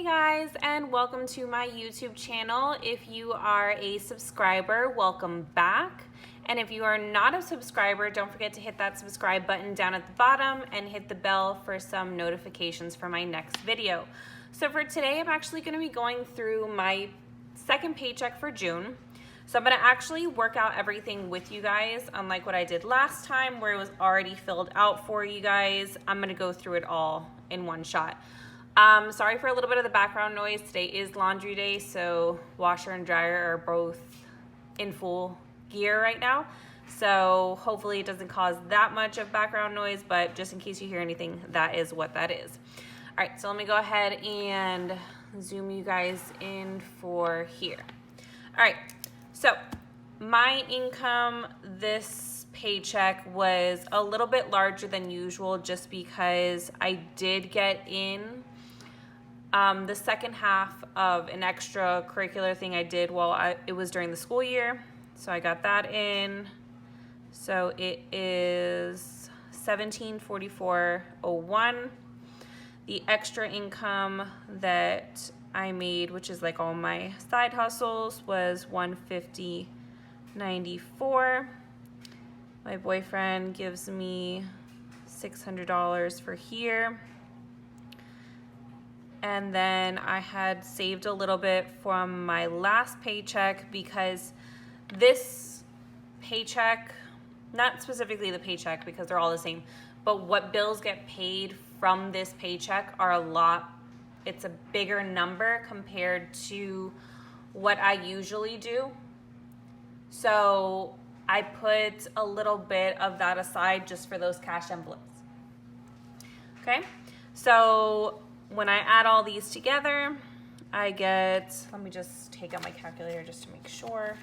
Guys, and welcome to my YouTube channel. If you are a subscriber, welcome back. And if you are not a subscriber, don't forget to hit that subscribe button down at the bottom and hit the bell for some notifications for my next video. So for today, I'm actually going to be going through my second paycheck for June. So I'm going to actually work out everything with you guys, unlike what I did last time where it was already filled out for you guys. I'm going to go through it all in one shot. Sorry for a little bit of the background noise. Today is laundry day, so washer and dryer are both in full gear right now. So hopefully it doesn't cause that much of background noise, but just in case you hear anything, that is what that is. All right, so let me go ahead and zoom you guys in for here. All right, so my income this paycheck was a little bit larger than usual just because I did get in the second half of an extracurricular thing I did while it was during the school year. So I got that in. So it is $1744.01. The extra income that I made, which is like all my side hustles, was $150.94. My boyfriend gives me $600 for here. And then I had saved a little bit from my last paycheck because this paycheck, not specifically the paycheck because they're all the same, but what bills get paid from this paycheck are a lot, it's a bigger number compared to what I usually do. So I put a little bit of that aside just for those cash envelopes. Okay, so when I add all these together, I get, let me just take out my calculator just to make sure.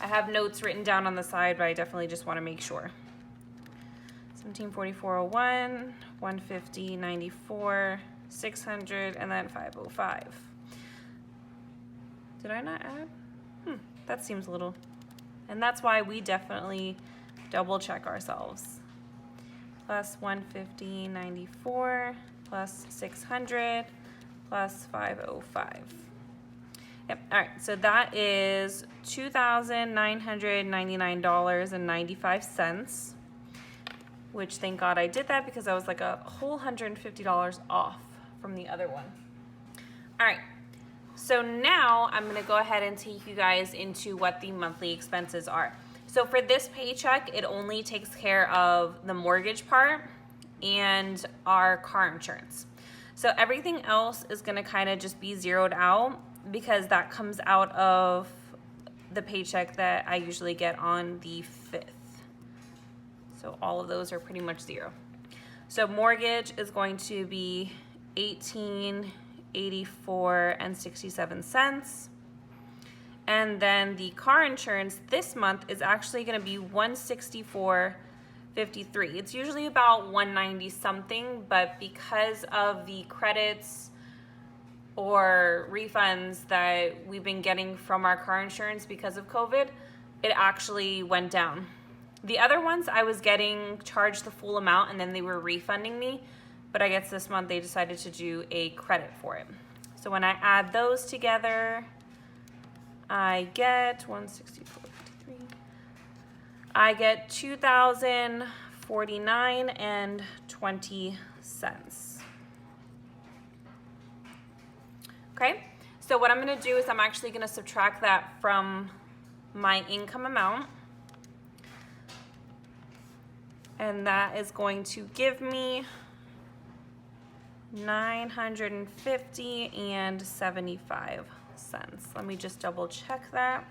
I have notes written down on the side, but I definitely just want to make sure. 1744.01, 150.94, 600, and then 505. Did I not add? That seems a little, and that's why we definitely double check ourselves. Plus 150.94 plus 600 plus 505. Yep. All right. So that is $2,999.95, which thank God I did that because I was like a whole $150 off from the other one. All right. So now I'm going to go ahead and take you guys into what the monthly expenses are. So for this paycheck, it only takes care of the mortgage part and our car insurance. So everything else is going to kind of just be zeroed out because that comes out of the paycheck that I usually get on the 5th. So all of those are pretty much zero. So mortgage is going to be $18.84.67. And then the car insurance this month is actually going to be $164.53. It's usually about $190 something, but because of the credits or refunds that we've been getting from our car insurance because of COVID, it actually went down. The other ones I was getting charged the full amount and then they were refunding me, but I guess this month they decided to do a credit for it. So when I add those together, I get $164.53. I get $2,049.20. Okay, so what I'm going to do is I'm actually going to subtract that from my income amount. And that is going to give me $950.75. Let me just double check that.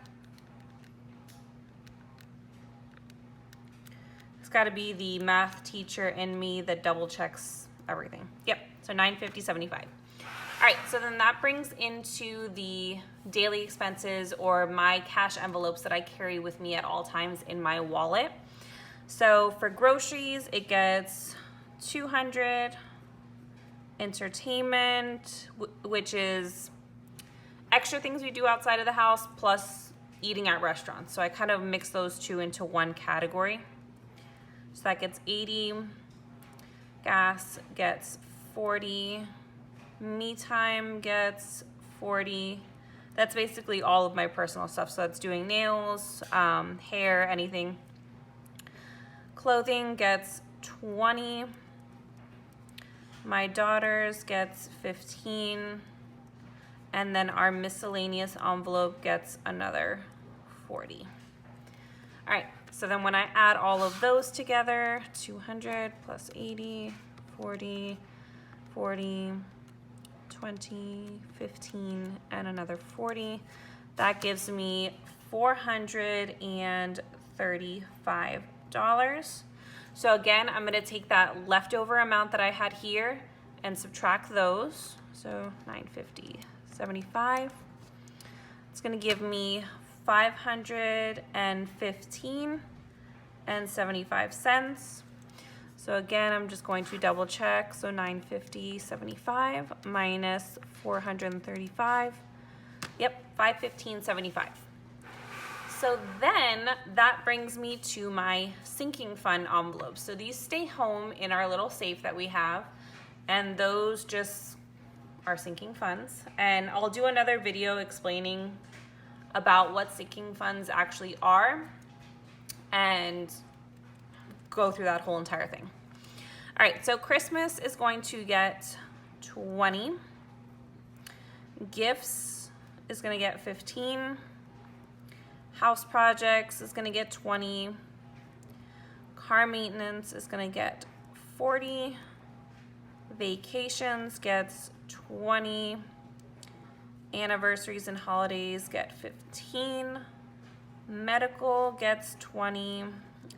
It's got to be the math teacher in me that double checks everything. Yep, so $950.75. All right, so then that brings into the daily expenses or my cash envelopes that I carry with me at all times in my wallet. So for groceries, it gets $200. Entertainment, which is extra things we do outside of the house plus eating at restaurants. So I kind of mix those two into one category. So that gets 80. Gas gets 40. Me time gets 40. That's basically all of my personal stuff. So that's doing nails, hair, anything. Clothing gets 20. My daughter's gets 15. And then our miscellaneous envelope gets another 40. All right, so then when I add all of those together, 200 plus 80, 40, 40, 20, 15, and another 40. That gives me $435. So again, I'm gonna take that leftover amount that I had here and subtract those. So 950, 75. It's gonna give me 515 and 75 cents. So again, I'm just going to double check. So 950.75 minus 435. Yep, 515.75. So then that brings me to my sinking fund envelopes. So these stay home in our little safe that we have, and those just are sinking funds. And I'll do another video explaining about what sinking funds actually are and go through that whole entire thing. All right, so Christmas is going to get 20. Gifts is gonna get 15. House projects is gonna get 20. Car maintenance is gonna get 40. Vacations gets 20. Anniversaries and holidays get 15. Medical gets 20.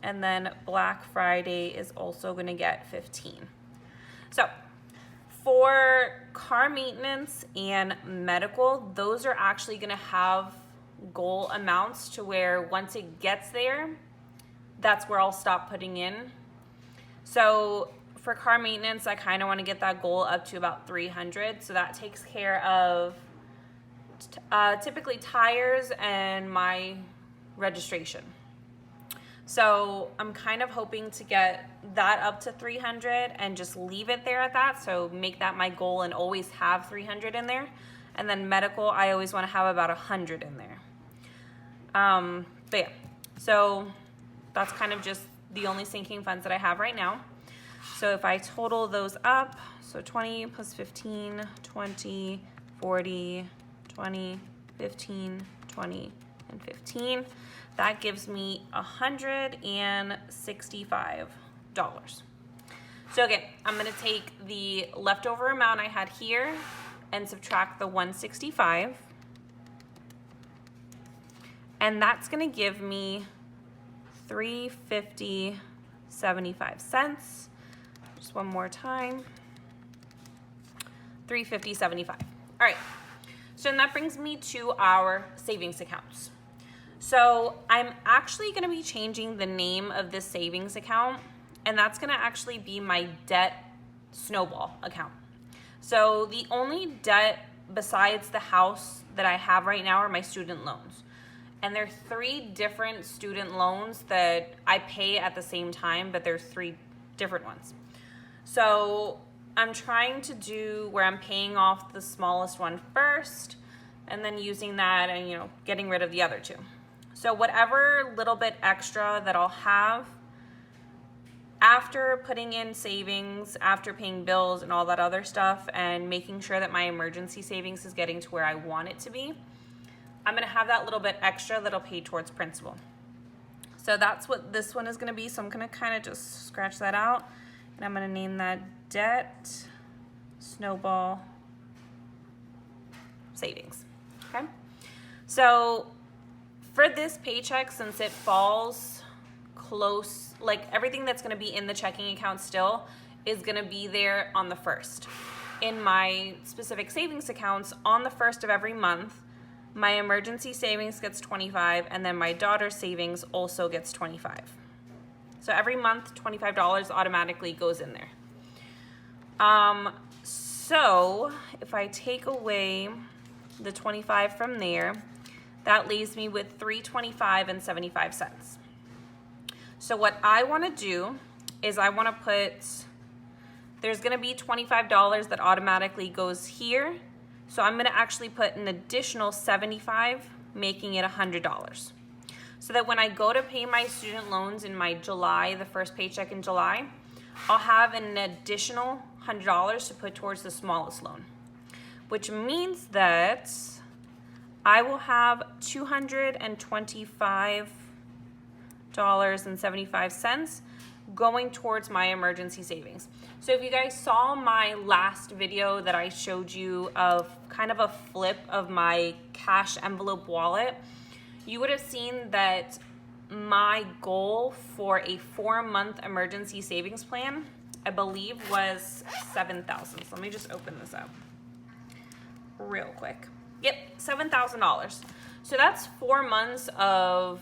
And then Black Friday is also gonna get 15. So for car maintenance and medical, those are actually gonna have goal amounts to where once it gets there, that's where I'll stop putting in. So for car maintenance, I kind of want to get that goal up to about 300. So that takes care of typically tires and my registration. So I'm kind of hoping to get that up to 300 and just leave it there at that. So make that my goal and always have 300 in there. And then medical, I always want to have about 100 in there. But yeah, so that's kind of just the only sinking funds that I have right now. So if I total those up, so 20 plus 15, 20, 40, 20, 15, 20, and 15, that gives me $165. So again, I'm gonna take the leftover amount I had here and subtract the 165. And that's gonna give me $350.75. Just one more time. $350.75. All right. So then that brings me to our savings accounts. So I'm actually gonna be changing the name of this savings account, and that's gonna actually be my debt Snowball account. So the only debt besides the house that I have right now are my student loans. And there are 3 different student loans that I pay at the same time, but there's 3 different ones. So I'm trying to do where I'm paying off the smallest one first, and then using that and, getting rid of the other 2. So whatever little bit extra that I'll have after putting in savings, after paying bills and all that other stuff, and making sure that my emergency savings is getting to where I want it to be, I'm gonna have that little bit extra that'll pay towards principal. So that's what this one is gonna be. So I'm gonna kind of just scratch that out, and I'm gonna name that debt Snowball savings, okay? So for this paycheck, since it falls close, like everything that's gonna be in the checking account still is gonna be there on the 1st. In my specific savings accounts, on the 1st of every month, my emergency savings gets 25, and then my daughter's savings also gets 25. So every month, $25 automatically goes in there. So if I take away the 25 from there, that leaves me with $325.75. So what I want to do is I want to put there's gonna be $25 that automatically goes here. So I'm gonna actually put an additional $75, making it $100. So that when I go to pay my student loans in my July, the first paycheck in July, I'll have an additional $100 to put towards the smallest loan, which means that I will have $225.75 going towards my emergency savings. So if you guys saw my last video that I showed you of kind of a flip of my cash envelope wallet, you would have seen that my goal for a 4-month emergency savings plan, I believe, was $7,000. So let me just open this up real quick. Yep, $7,000. So that's 4 months of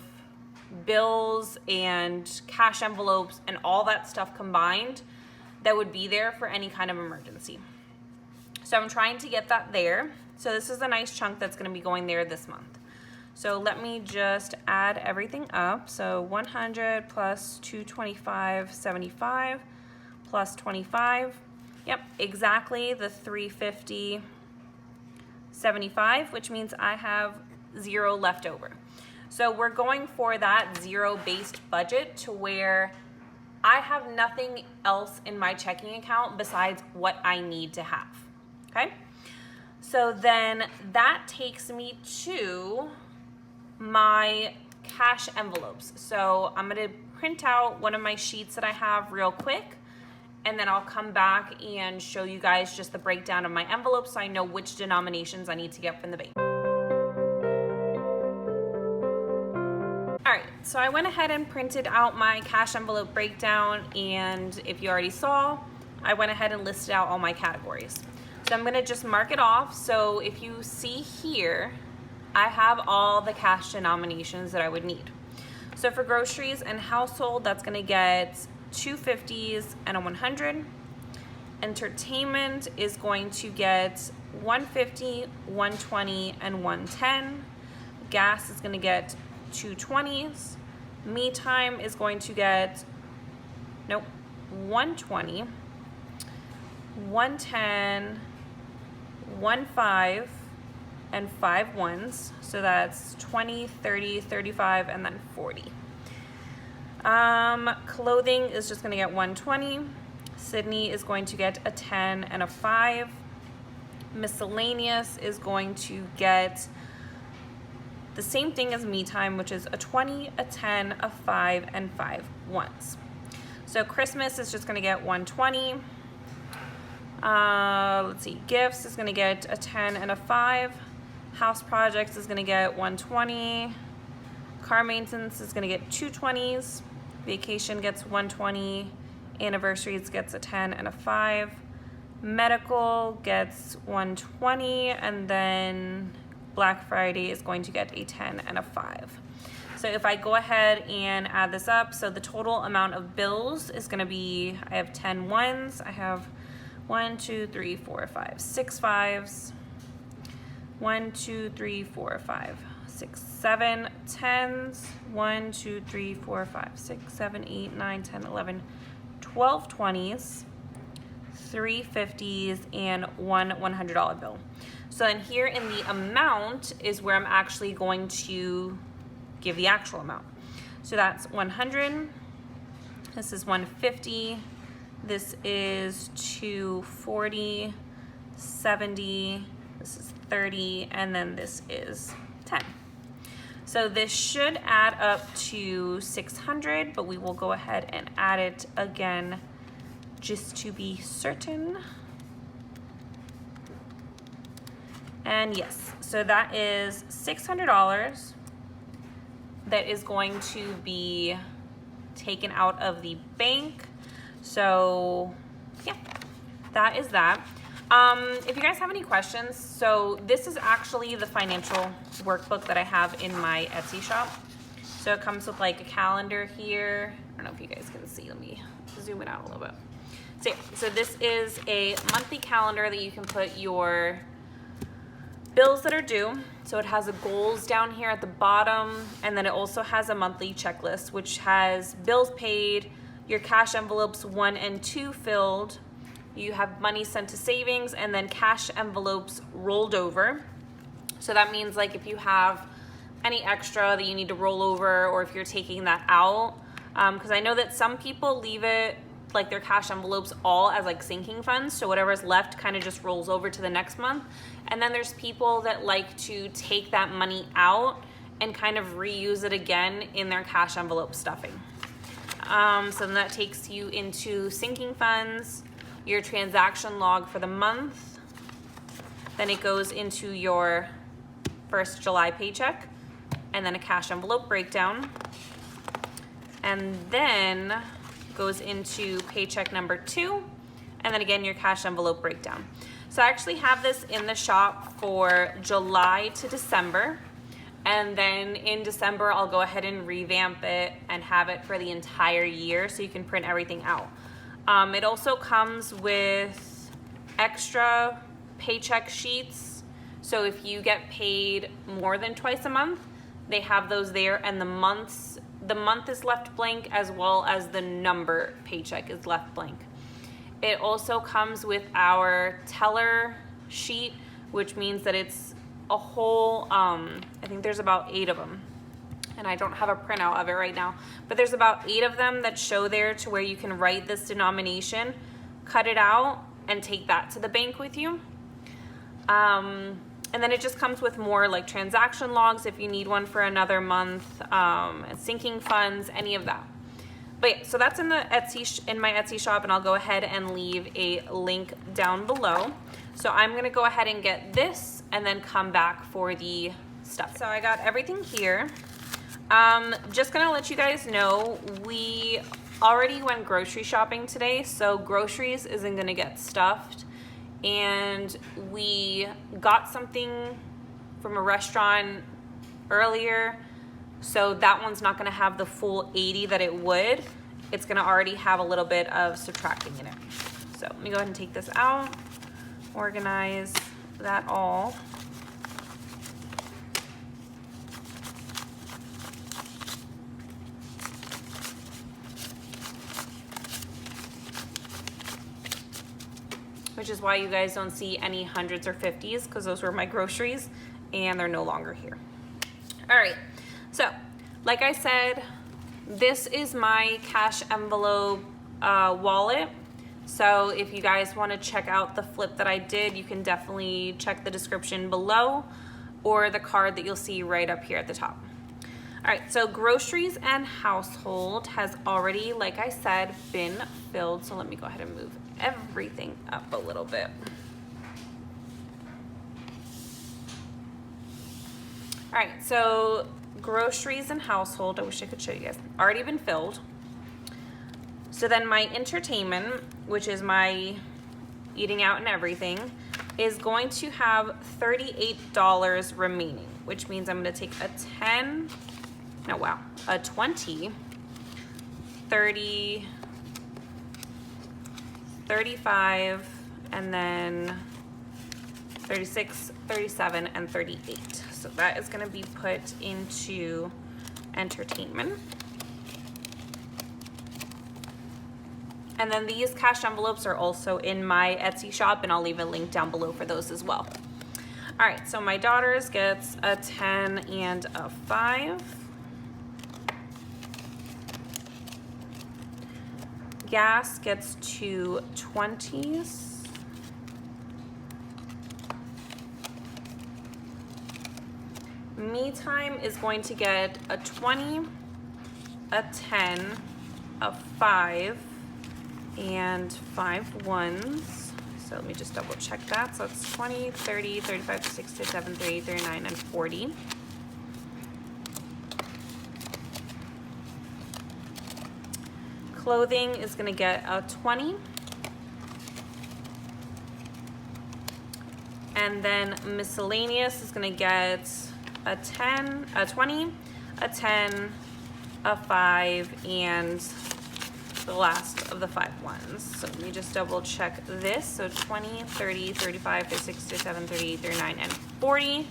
bills and cash envelopes and all that stuff combined that would be there for any kind of emergency. So I'm trying to get that there. So this is a nice chunk that's going to be going there this month. So let me just add everything up. So 100 plus 225.75 plus 25. Yep, exactly the 350.75, which means I have 0 left over. So we're going for that zero-based budget to where I have nothing else in my checking account besides what I need to have, okay? So then that takes me to my cash envelopes. So I'm gonna print out one of my sheets that I have real quick, and then I'll come back and show you guys just the breakdown of my envelopes so I know which denominations I need to get from the bank. All right, so I went ahead and printed out my cash envelope breakdown, and if you already saw, I went ahead and listed out all my categories. So I'm gonna just mark it off. So if you see here, I have all the cash denominations that I would need. So for groceries and household, that's gonna get 2 50s and a 100. Entertainment is going to get 150, 120, and 110. Gas is gonna get 2 20s. Me time is going to get, 120, 110, 15, and 5 ones. So that's 20, 30, 35, and then 40. Clothing is just gonna get 120. Sydney is going to get a 10 and a 5. Miscellaneous is going to get the same thing as me time, which is a 20, a 10, a 5, and 5 ones. So Christmas is just gonna get 120. Let's see, gifts is gonna get a 10 and a 5. House projects is gonna get 120. Car maintenance is gonna get 2 20s. Vacation gets 120. Anniversaries gets a 10 and a 5. Medical gets 120, and then Black Friday is going to get a 10 and a 5. So if I go ahead and add this up, so the total amount of bills is gonna be, I have 10 ones, I have 1, 2, 3, 4, 5, 6 5s, 1, 2, 3, 4, 5, 6, 7 10s, 1, 2, 3, 4, 5, 6, 7, 8, 9, 10, 11, 12 20s, 3 50s, and 1 $100 bill. So then here in the amount is where I'm actually going to give the actual amount. So that's 100, this is 150, this is 240, 70, this is 30, and then this is 10. So this should add up to 600, but we will go ahead and add it again just to be certain. And yes, so that is $600 that is going to be taken out of the bank. So yeah, that is that. If you guys have any questions, so this is actually the financial workbook that I have in my Etsy shop. So it comes with like a calendar here. I don't know if you guys can see, let me zoom it out a little bit. So this is a monthly calendar that you can put your bills that are due. So it has a goals down here at the bottom, and then it also has a monthly checklist, which has bills paid, your cash envelopes 1 and 2 filled, you have money sent to savings, and then cash envelopes rolled over. So that means like if you have any extra that you need to roll over, or if you're taking that out, because I know that some people leave it like their cash envelopes all as like sinking funds, so whatever's left kind of just rolls over to the next month. And then there's people that like to take that money out and kind of reuse it again in their cash envelope stuffing. So then that takes you into sinking funds, your transaction log for the month, then it goes into your first July paycheck, and then a cash envelope breakdown, and then goes into paycheck number 2, and then again your cash envelope breakdown. So I actually have this in the shop for July to December, and then in December I'll go ahead and revamp it and have it for the entire year so you can print everything out. It also comes with extra paycheck sheets, so if you get paid more than twice a month, they have those there, and the month is left blank, as well as the number paycheck is left blank. It also comes with our teller sheet, which means that it's a whole, I think there's about 8 of them, and I don't have a printout of it right now, but there's about 8 of them that show there to where you can write this denomination, cut it out, and take that to the bank with you. And then it just comes with more like transaction logs if you need one for another month, sinking funds, any of that. But yeah, so that's in the in my Etsy shop, and I'll go ahead and leave a link down below. So I'm gonna go ahead and get this and then come back for the stuff. So I got everything here. Just gonna let you guys know, we already went grocery shopping today, so groceries isn't gonna get stuffed. And we got something from a restaurant earlier, so that one's not gonna have the full 80 that it would. It's gonna already have a little bit of subtracting in it. So let me go ahead and take this out, organize that all. Which is why you guys don't see any hundreds or 50s, because those were my groceries and they're no longer here. All right, so like I said, this is my cash envelope wallet. So if you guys want to check out the flip that I did, you can definitely check the description below or the card that you'll see right up here at the top. All right, so groceries and household has already, like I said, been filled. So let me go ahead and move everything up a little bit. All right, so groceries and household, I wish I could show you guys, already been filled. So then my entertainment, which is my eating out and everything, is going to have $38 remaining, which means I'm gonna take a 10, no, wow, a 20, 30, 35, and then 36, 37, and 38. So that is gonna be put into entertainment. And then these cash envelopes are also in my Etsy shop, and I'll leave a link down below for those as well. All right, so my daughter's gets a 10 and a 5. Gas gets 2 20s. Me time is going to get a 20, a 10, a 5, and 5 ones. So let me just double check that. So it's 20, 30, 35, 67, 38, 39, and 40. Clothing is gonna get a 20. And then miscellaneous is gonna get a 10, a 20, a 10, a 5, and the last of the 5 ones. So let me just double check this. So 20, 30, 35, 36, 37, 38, 39, and 40.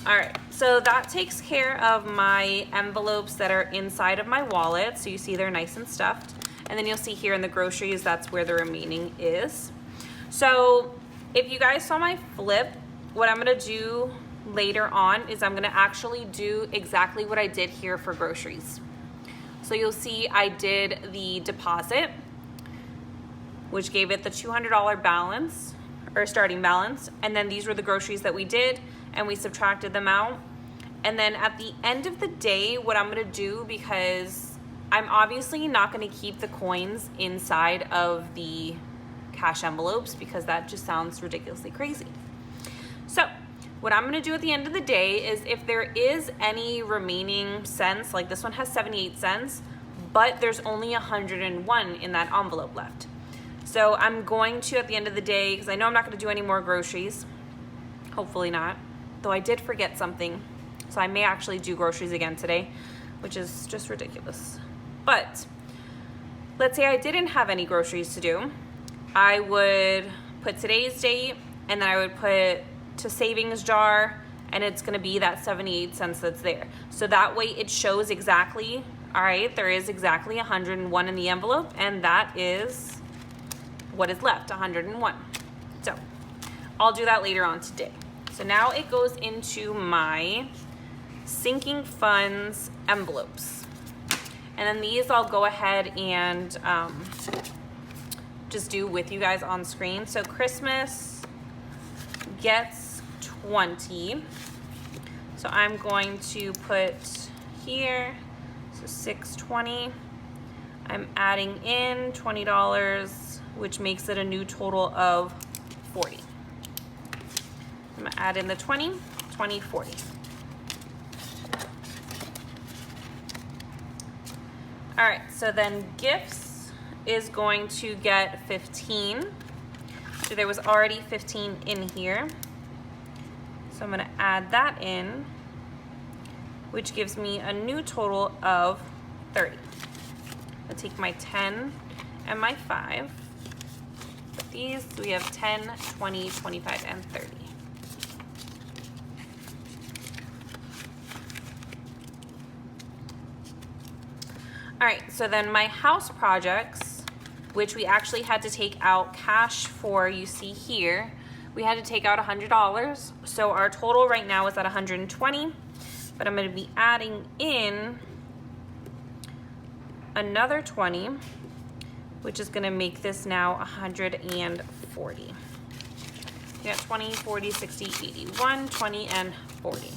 All right, so that takes care of my envelopes that are inside of my wallet. So you see they're nice and stuffed. And then you'll see here in the groceries, that's where the remaining is. So if you guys saw my flip, what I'm gonna do later on is I'm gonna actually do exactly what I did here for groceries. So you'll see I did the deposit, which gave it the $200 balance, or starting balance. And then these were the groceries that we did, and we subtracted them out. And then at the end of the day, what I'm gonna do, because I'm obviously not gonna keep the coins inside of the cash envelopes because that just sounds ridiculously crazy. So what I'm gonna do at the end of the day is if there is any remaining cents, like this one has 78 cents, but there's only 101 in that envelope left. So I'm going to, at the end of the day, because I know I'm not gonna do any more groceries, hopefully not, though I did forget something. So I may actually do groceries again today, which is just ridiculous. But let's say I didn't have any groceries to do. I would put today's date, and then I would put to savings jar, and it's gonna be that 78 cents that's there. So that way it shows exactly, all right, there is exactly 101 in the envelope, and that is what is left, 101. So I'll do that later on today. So now it goes into my sinking funds envelopes. And then these I'll go ahead and just do with you guys on screen. So Christmas gets 20. So I'm going to put here, so 620. I'm adding in $20, which makes it a new total of 40. I'm gonna add in the 20, 20, 40. All right, so then gifts is going to get 15. So there was already 15 in here. So I'm gonna add that in, which gives me a new total of 30. I'll take my 10 and my 5. With these, we have 10, 20, 25, and 30. All right, so then my house projects, which we actually had to take out cash for, you see here, we had to take out $100. So our total right now is at 120, but I'm gonna be adding in another 20, which is gonna make this now 140. We got 20, 40, 60, 80, 1, 20, and 40.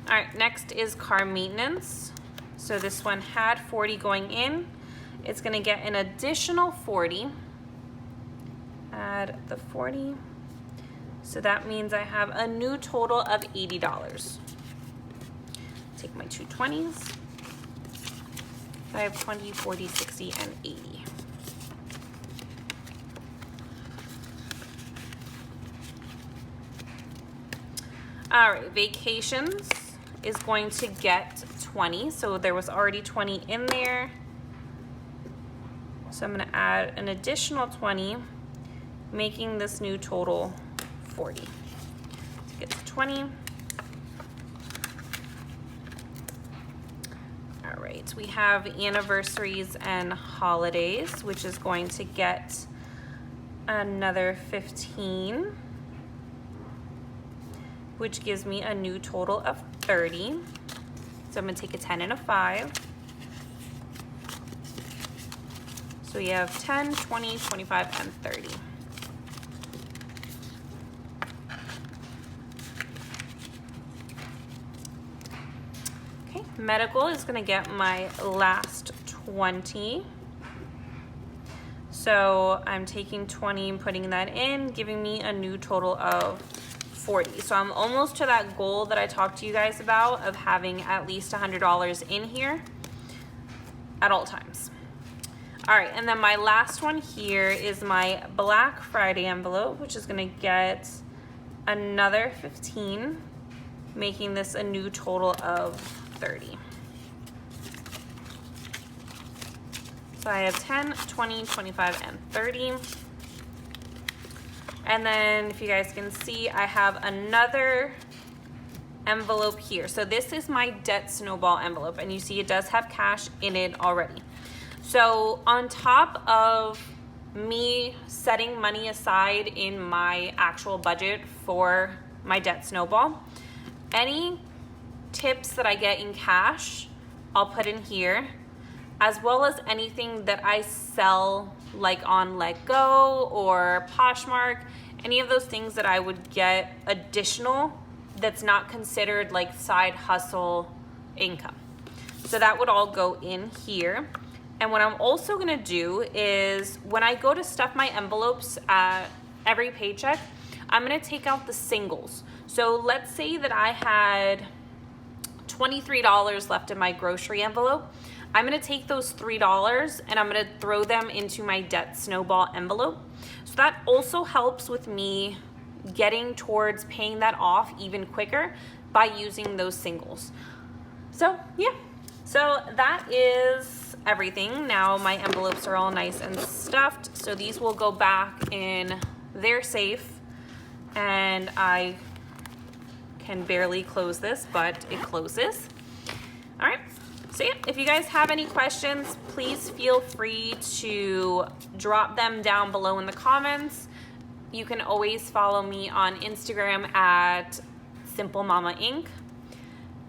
All right, next is car maintenance. So this one had 40 going in. It's gonna get an additional 40. Add the 40. So that means I have a new total of $80. Take my two 20s. I have 20, 40, 60, and 80. All right, vacations is going to get 20. So there was already 20 in there. So I'm gonna add an additional 20, making this new total 40. Let's get to 20. All right, we have anniversaries and holidays, which is going to get another 15. Which gives me a new total of 30. So I'm gonna take a 10 and a 5. So we have 10, 20, 25, and 30. Okay, medical is gonna get my last 20. So I'm taking 20 and putting that in, giving me a new total of 40. So I'm almost to that goal that I talked to you guys about of having at least $100 in here at all times. All right, and then my last one here is my Black Friday envelope, which is gonna get another 15, making this a new total of 30. So I have 10, 20, 25, and 30. And then if you guys can see, I have another envelope here. So this is my debt snowball envelope, and you see it does have cash in it already. So on top of me setting money aside in my actual budget for my debt snowball, any tips that I get in cash, I'll put in here, as well as anything that I sell like on Let Go or Poshmark, any of those things that I would get additional that's not considered like side hustle income. So that would all go in here. And what I'm also gonna do is when I go to stuff my envelopes at every paycheck, I'm gonna take out the singles. So let's say that I had $23 left in my grocery envelope. I'm gonna take those $3 and I'm gonna throw them into my debt snowball envelope. So that also helps with me getting towards paying that off even quicker by using those singles. So yeah, so that is everything. Now my envelopes are all nice and stuffed, so these will go back in their safe, and I can barely close this, but it closes. All right, so yeah, if you guys have any questions, please feel free to drop them down below in the comments. You can always follow me on Instagram at Simple Mama Inc.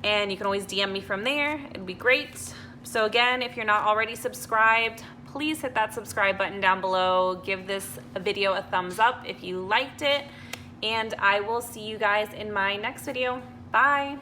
And you can always DM me from there. It'd be great. So again, if you're not already subscribed, please hit that subscribe button down below. Give this video a thumbs up if you liked it. And I will see you guys in my next video. Bye.